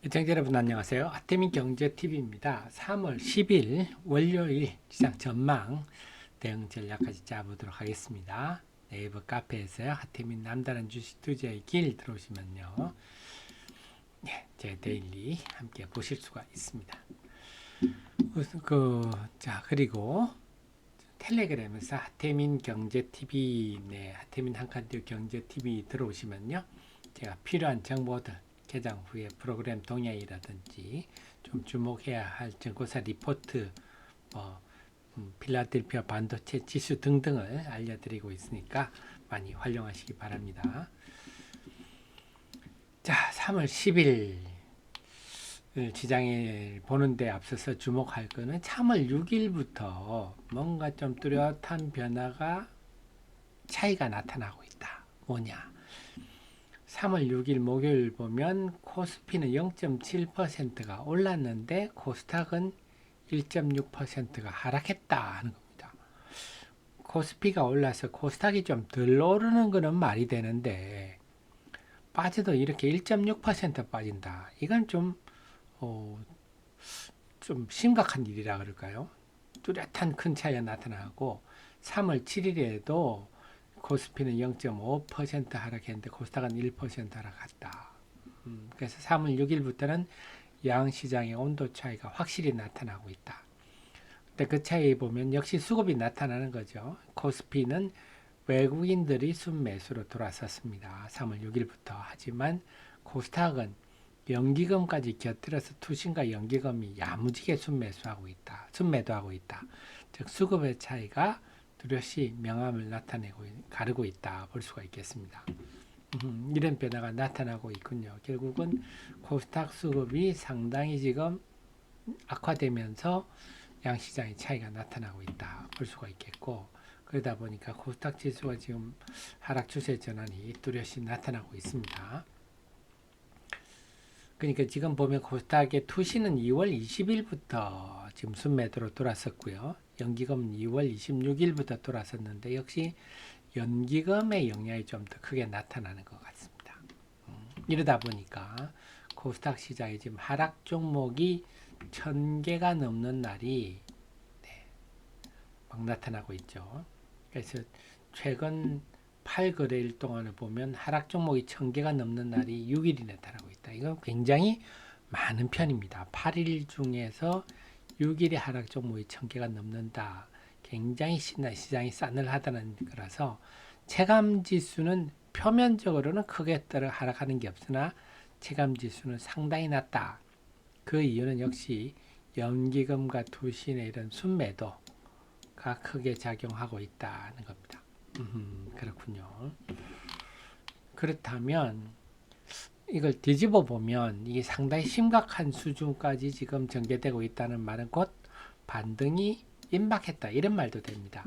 시청자 여러분 안녕하세요. 하태민 경제TV입니다. 3월 10일 월요일 시장 전망 대응 전략까지 짜보도록 하겠습니다. 네이버 카페에서요. 하태민 남다른 주식 투자의 길 들어오시면요. 네, 제 데일리 함께 보실 수가 있습니다. 그리고 텔레그램에서 하태민 경제TV, 하태민 한칸띄우 경제TV 들어오시면요. 제가 필요한 정보들 개장 후에 프로그램 동향이라든지 좀 주목해야 할 증거사 리포트, 필라델피아 반도체 지수 등등을 알려드리고 있으니까 많이 활용하시기 바랍니다. 자, 3월 10일 시장에 보는데 앞서서 주목할 거는 3월 6일부터 뭔가 좀 뚜렷한 변화가 차이가 나타나고 있다. 뭐냐? 3월 6일 목요일 보면 코스피는 0.7%가 올랐는데 코스닥은 1.6%가 하락했다 하는 겁니다. 코스피가 올라서 코스닥이 좀 덜 오르는 것은 말이 되는데 빠져도 이렇게 1.6% 빠진다. 이건 좀 심각한 일이라 그럴까요? 뚜렷한 큰 차이가 나타나고 3월 7일에도 코스피는 0.5% 하락했는데 코스닥은 1% 하락했다. 그래서 3월 6일부터는 양시장의 온도 차이가 확실히 나타나고 있다. 근데 그 차이 보면 역시 수급이 나타나는 거죠. 코스피는 외국인들이 순매수로 돌아섰습니다. 3월 6일부터. 하지만 코스닥은 연기금까지 곁들여서 투신과 연기금이 야무지게 순매수하고 있다. 순매도하고 있다. 즉 수급의 차이가 뚜렷이 명암을 나타내고 가르고 있다 볼 수가 있겠습니다. 이런 변화가 나타나고 있군요. 결국은 코스닥 수급이 상당히 지금 악화되면서 양시장의 차이가 나타나고 있다 볼 수가 있겠고, 그러다 보니까 코스닥 지수가 지금 하락 추세 전환이 뚜렷이 나타나고 있습니다. 그러니까 지금 보면 코스닥의 투시는 2월 20일부터 지금 순매도로 돌아섰고요. 연기금은 2월 26일부터 돌아섰는데 역시 연기금의 영향이 좀 더 크게 나타나는 것 같습니다. 이러다 보니까 코스닥 시장이 지금 하락 종목이 1000개가 넘는 날이 막 나타나고 있죠. 그래서 최근 8거래일 동안을 보면 하락 종목이 1000개가 넘는 날이 6일이 나타나고 있다. 이건 굉장히 많은 편입니다. 8일 중에서 6일의 하락 종목이 1000개가 넘는다. 굉장히 시장이 싸늘하다는 거라서 체감 지수는 표면적으로는 크게 따라 하락하는 게 없으나 체감 지수는 상당히 낮다. 그 이유는 역시 연기금과 투신의 이런 순매도가 크게 작용하고 있다는 겁니다. 그렇군요. 그렇다면 이걸 뒤집어 보면 이게 상당히 심각한 수준까지 지금 전개되고 있다는 말은 곧 반등이 임박했다 이런 말도 됩니다.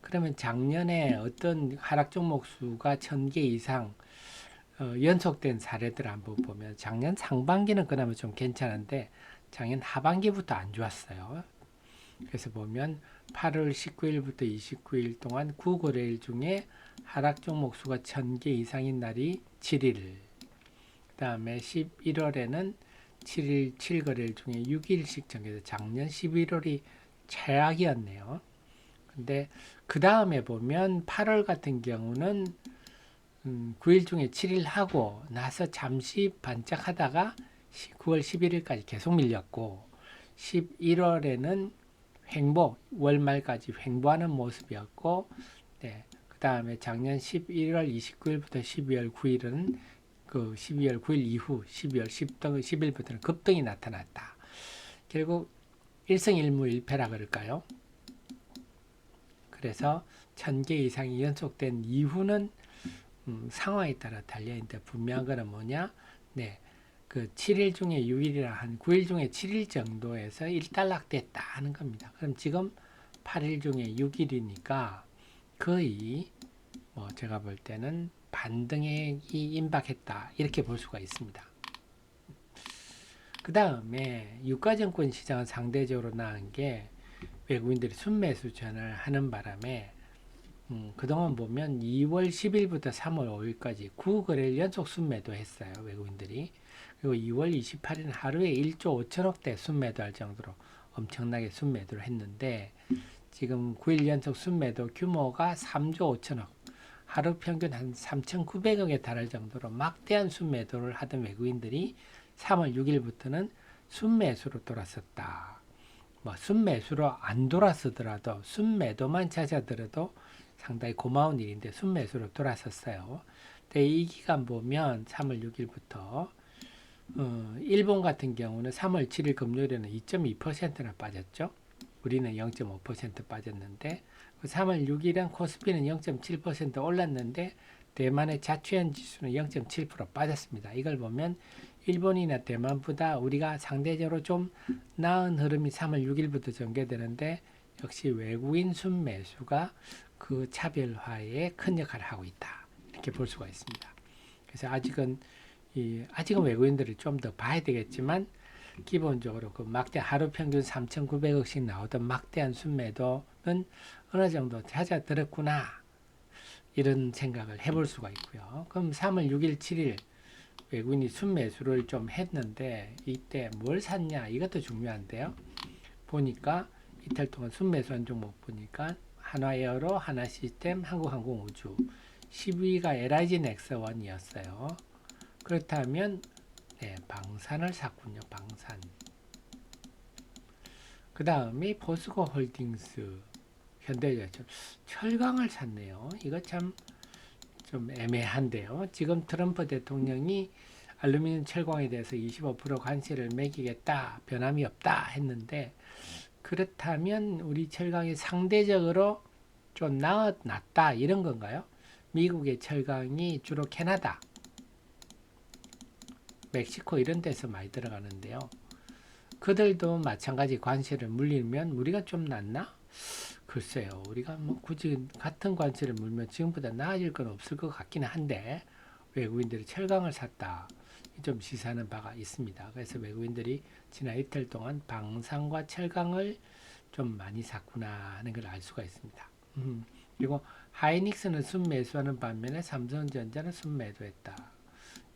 그러면 작년에 어떤 하락 종목 수가 1000개 이상 연속된 사례들 한번 보면 작년 상반기는 그나마 좀 괜찮은데 작년 하반기부터 안 좋았어요. 그래서 보면 8월 19일부터 29일 동안 9거래일 중에 하락 종목 수가 1000개 이상인 날이 7일, 그 다음에 11월에는 7일 7거래일 중에 6일씩 정해서 작년 11월이 최악이었네요. 근데 그 다음에 보면 8월 같은 경우는 9일 중에 7일 하고 나서 잠시 반짝하다가 9월 11일까지 계속 밀렸고 11월에는 횡보, 월말까지 횡보하는 모습이었고, 그 다음에 작년 11월 29일부터 12월 9일은 그 12월 9일 이후 12월 10일부터는 급등이 나타났다. 결국 일승일무일패라 그럴까요? 그래서 1000개 이상이 연속된 이후는 상황에 따라 달려있는데 분명한 거는 뭐냐? 그 7일 중에 6일이라 한 9일 중에 7일 정도에서 일단락됐다 하는 겁니다. 그럼 지금 8일 중에 6일이니까 거의 제가 볼 때는 반등이 임박했다 이렇게 볼 수가 있습니다. 그 다음에 유가증권 시장은 상대적으로 나은 게 외국인들이 순매수 전환을 하는 바람에 그동안 보면 2월 10일부터 3월 5일까지 9거래일 연속 순매도 했어요. 외국인들이. 그리고 2월 28일은 하루에 1조 5천억대 순매도할 정도로 엄청나게 순매도를 했는데 지금 9일 연속 순매도 규모가 3조 5천억, 하루 평균 한 3,900억에 달할 정도로 막대한 순매도를 하던 외국인들이 3월 6일부터는 순매수로 돌아섰다. 뭐 순매수로 안 돌아서더라도 순매도만 찾아들어도 상당히 고마운 일인데 순매수로 돌아섰어요. 근데 이 기간 보면 3월 6일부터 일본 같은 경우는 3월 7일 금요일에는 2.2%나 빠졌죠. 우리는 0.5% 빠졌는데 3월 6일은 코스피는 0.7% 올랐는데 대만의 자취현 지수는 0.7% 빠졌습니다. 이걸 보면 일본이나 대만보다 우리가 상대적으로 좀 나은 흐름이 3월 6일부터 전개되는데 역시 외국인 순매수가 그 차별화에 큰 역할을 하고 있다. 이렇게 볼 수가 있습니다. 그래서 아직은 외국인들이 좀 더 봐야 되겠지만 기본적으로 그 막대 하루 평균 3,900억씩 나오던 막대한 순매도는 어느 정도 찾아들었구나 이런 생각을 해볼 수가 있고요. 그럼 3월 6일, 7일 외국인이 순매수를 좀 했는데 이때 뭘 샀냐 이것도 중요한데요. 보니까 이틀 동안 순매수한 종목 보니까 한화에어로, 하나시스템, 한국항공우주 10위가 LIG 넥스원이었어요. 그렇다면 네, 방산을 샀군요. 방산. 그 다음이 포스코홀딩스, 현대제철, 철강을 샀네요. 이거 참 좀 애매한데요. 지금 트럼프 대통령이 알루미늄 철강에 대해서 25% 관세를 매기겠다, 변함이 없다 했는데 그렇다면 우리 철강이 상대적으로 좀 낫다 이런 건가요? 미국의 철강이 주로 캐나다, 멕시코 이런 데서 많이 들어가는데요. 그들도 마찬가지 관세를 물리면 우리가 좀 낫나? 글쎄요. 우리가 뭐 굳이 같은 관세를 물면 지금보다 나아질 건 없을 것 같기는 한데 외국인들이 철강을 샀다. 좀 시사하는 바가 있습니다. 그래서 외국인들이 지난 이틀 동안 방산과 철강을 좀 많이 샀구나 하는 걸 알 수가 있습니다. 그리고 하이닉스는 순매수하는 반면에 삼성전자는 순매도했다.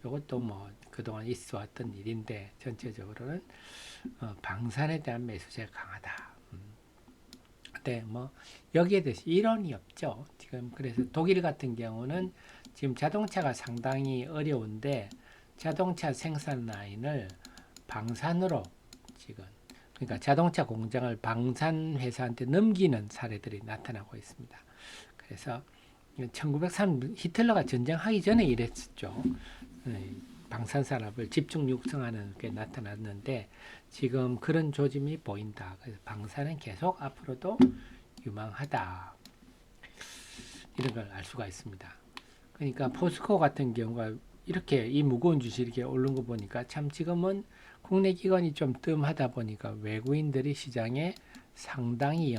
이것도 뭐 그동안 있어 왔던 일인데 전체적으로는 방산에 대한 매수세가 강하다. 근데 뭐 여기에 대해서 이론이 없죠. 지금 그래서 독일 같은 경우는 지금 자동차가 상당히 어려운데 자동차 생산 라인을 방산으로 지금 그러니까 자동차 공장을 방산 회사한테 넘기는 사례들이 나타나고 있습니다. 그래서 1903 히틀러가 전쟁하기 전에 이랬었죠. 방산 산업을 집중 육성하는 게 나타났는데 지금 그런 조짐이 보인다. 그래서 방산은 계속 앞으로도 유망하다. 이런 걸 알 수가 있습니다. 그러니까 포스코 같은 경우가 이렇게 이 무거운 주식이 이렇게 오른 거 보니까 참 지금은 국내 기관이 좀 뜸하다 보니까 외국인들이 시장에 상당히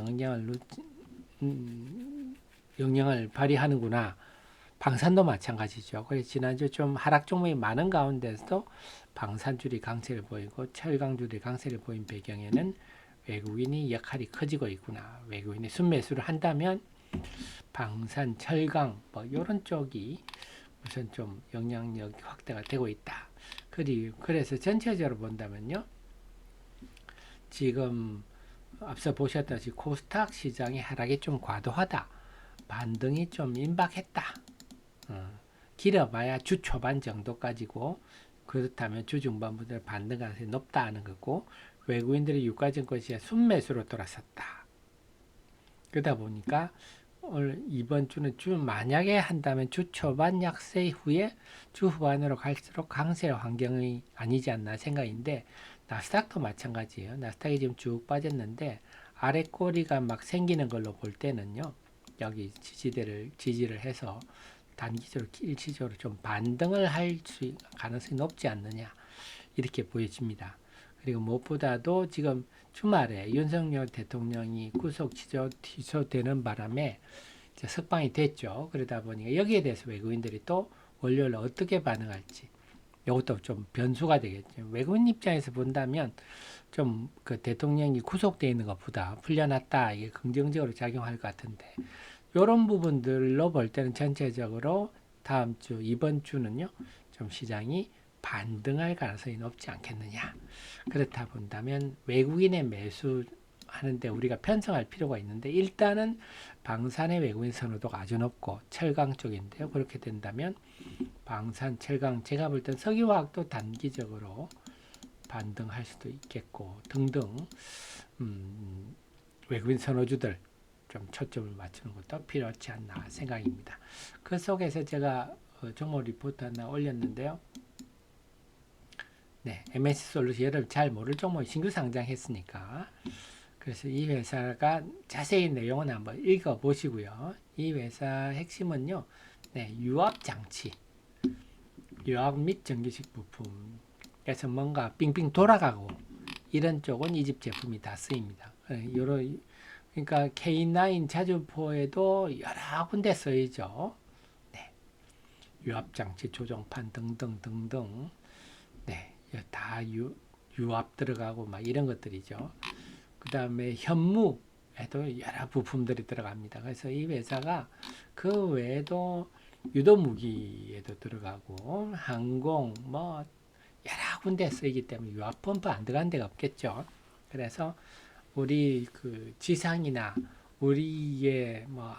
영향을 발휘하는구나. 방산도 마찬가지죠. 그래서 지난주 좀 하락 종목이 많은 가운데서도 방산줄이 강세를 보이고 철강줄이 강세를 보인 배경에는 외국인이 역할이 커지고 있구나. 외국인이 순매수를 한다면 방산, 철강 뭐 이런 쪽이 우선 좀 영향력 확대가 되고 있다. 그래서 전체적으로 본다면요. 지금 앞서 보셨다시피 코스닥 시장의 하락이 좀 과도하다. 반등이 좀 임박했다. 길어봐야 주 초반 정도까지고 그렇다면 주 중반부터 반등 가능성이 높다 하는 거고 외국인들이 유가증권 시장 순매수로 돌아섰다. 그러다 보니까 오늘 이번 주는 만약에 한다면 주 초반 약세 후에 주 후반으로 갈수록 강세 환경이 아니지 않나 생각인데 나스닥도 마찬가지예요. 나스닥이 지금 쭉 빠졌는데 아래 꼬리가 막 생기는 걸로 볼 때는요. 여기 지지를 해서 단기적으로 일시적으로 좀 반등을 할 가능성이 높지 않느냐 이렇게 보여집니다. 그리고 무엇보다도 지금 주말에 윤석열 대통령이 구속 취소되는 바람에 이제 석방이 됐죠. 그러다 보니까 여기에 대해서 외국인들이 또 월요일 어떻게 반응할지 이것도 좀 변수가 되겠죠. 외국인 입장에서 본다면 좀 그 대통령이 구속되어 있는 것보다 풀려났다 이게 긍정적으로 작용할 것 같은데 이런 부분들로 볼 때는 전체적으로 다음 주 이번 주는요 좀 시장이 반등할 가능성이 높지 않겠느냐. 그렇다 본다면 외국인의 매수하는데 우리가 편성할 필요가 있는데 일단은 방산의 외국인 선호도가 아주 높고 철강 쪽인데요. 그렇게 된다면 방산, 철강, 제가 볼 땐 석유화학도 단기적으로 반등할 수도 있겠고 등등 외국인 선호주들 좀 초점을 맞추는 것도 필요하지 않나 생각입니다. 그 속에서 제가 종목 리포트 하나 올렸는데요. 네, MSC 솔루션 여러분 잘 모를 종목 신규 상장했으니까 그래서 이 회사가 자세히 내용은 한번 읽어보시고요. 이 회사 핵심은요. 네, 유압장치, 유압 및 전기식 부품에서 뭔가 빙빙 돌아가고 이런 쪽은 이 집 제품이 다 쓰입니다. 그러니까 K9 자주포에도 여러 군데 쓰이죠. 네, 유압장치 조종판 등등 등등. 네, 다 유압 들어가고 막 이런 것들이죠. 그 다음에 현무에도 여러 부품들이 들어갑니다. 그래서 이 회사가 그 외에도 유도무기에도 들어가고 항공 뭐 여러 군데 쓰이기 때문에 유압 펌프 안 들어간 데가 없겠죠. 그래서 우리 그 지상이나 우리의 뭐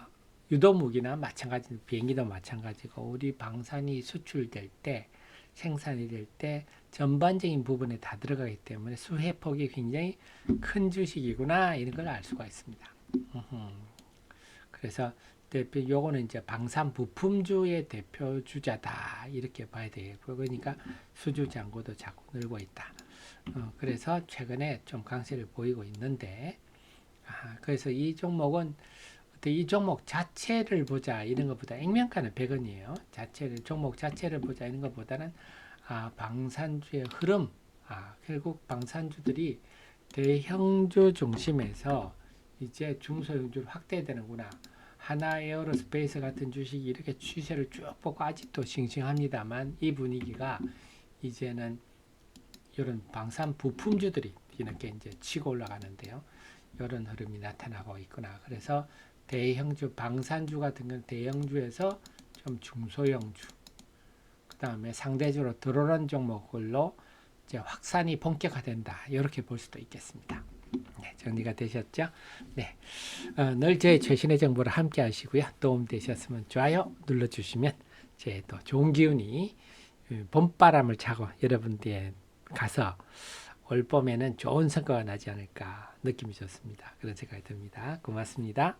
유도무기나 마찬가지, 비행기도 마찬가지고 우리 방산이 수출될 때 생산이 될 때 전반적인 부분에 다 들어가기 때문에 수혜폭이 굉장히 큰 주식이구나 이런 걸 알 수가 있습니다. 그래서 대표 요거는 이제 방산 부품주의 대표 주자다 이렇게 봐야 되겠고 그러니까 수주 잔고도 자꾸 늘고 있다. 그래서 최근에 좀 강세를 보이고 있는데 그래서 이 종목은 이 종목 자체를 보자 이런 것보다 액면가는 100원이에요. 종목 자체를 보자 이런 것보다는 방산주의 흐름, 결국 방산주들이 대형주 중심에서 이제 중소형주로 확대되는구나. 하나 에어로스페이스 같은 주식이 이렇게 추세를 쭉 보고 아직도 싱싱합니다만 이 분위기가 이제는 이런 방산 부품주들이 이렇게 이제 치고 올라가는데요. 이런 흐름이 나타나고 있구나. 그래서 대형주, 방산주 같은 건 대형주에서 좀 중소형주, 그 다음에 상대적으로 덜어란 종목들로 이제 확산이 본격화된다. 이렇게 볼 수도 있겠습니다. 네, 정리가 되셨죠? 네, 늘 제 최신의 정보를 함께 하시고요. 도움 되셨으면 좋아요 눌러주시면 제 또 좋은 기운이 봄바람을 차고 여러분들에 가서 올 봄에는 좋은 성과가 나지 않을까 느낌이 좋습니다. 그런 생각이 듭니다. 고맙습니다.